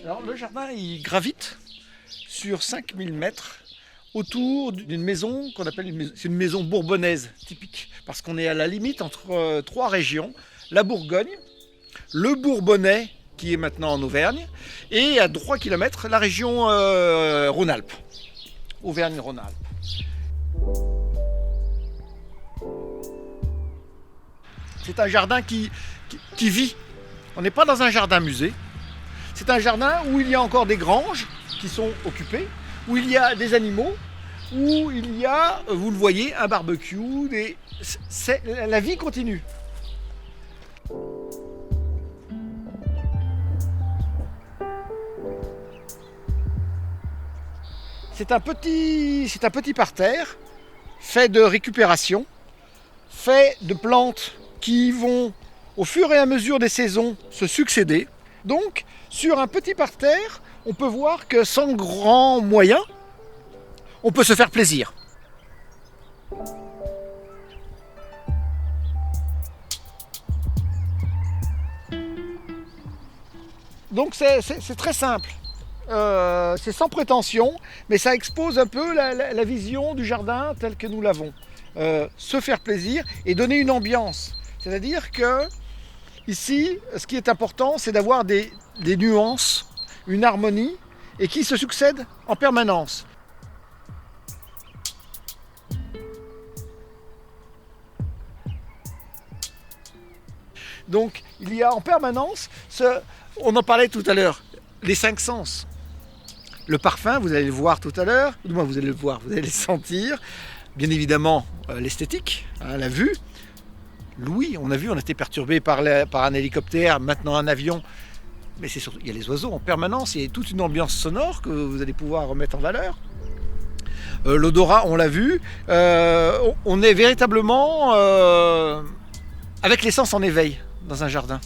Alors le jardin, il gravite sur 5000 mètres autour d'une maison qu'on appelle c'est une maison bourbonnaise typique, parce qu'on est à la limite entre trois régions, la Bourgogne, le Bourbonnais qui est maintenant en Auvergne, et à 3 km la région Rhône-Alpes, Auvergne-Rhône-Alpes. C'est un jardin qui vit. On n'est pas dans un jardin musée. C'est un jardin où il y a encore des granges qui sont occupées, où il y a des animaux, où il y a, vous le voyez, un barbecue. La vie continue. C'est un petit parterre fait de récupération, fait de plantes qui vont au fur et à mesure des saisons se succéder. Donc sur un petit parterre, on peut voir que sans grands moyens, on peut se faire plaisir. Donc c'est très simple. C'est sans prétention, mais ça expose un peu la vision du jardin tel que nous l'avons. Se faire plaisir et donner une ambiance. C'est-à-dire que ici, ce qui est important, c'est d'avoir des nuances, une harmonie, et qui se succèdent en permanence. Donc il y a en permanence, on en parlait tout à l'heure, les 5 sens. Le parfum, vous allez le voir tout à l'heure, du moins vous allez le voir, vous allez le sentir. Bien évidemment, l'esthétique, la vue. L'ouïe, on a vu, on a été perturbé par un hélicoptère, maintenant un avion. Mais c'est surtout, il y a les oiseaux en permanence, il y a toute une ambiance sonore que vous allez pouvoir remettre en valeur. L'odorat, on l'a vu. On est véritablement avec les sens en éveil dans un jardin.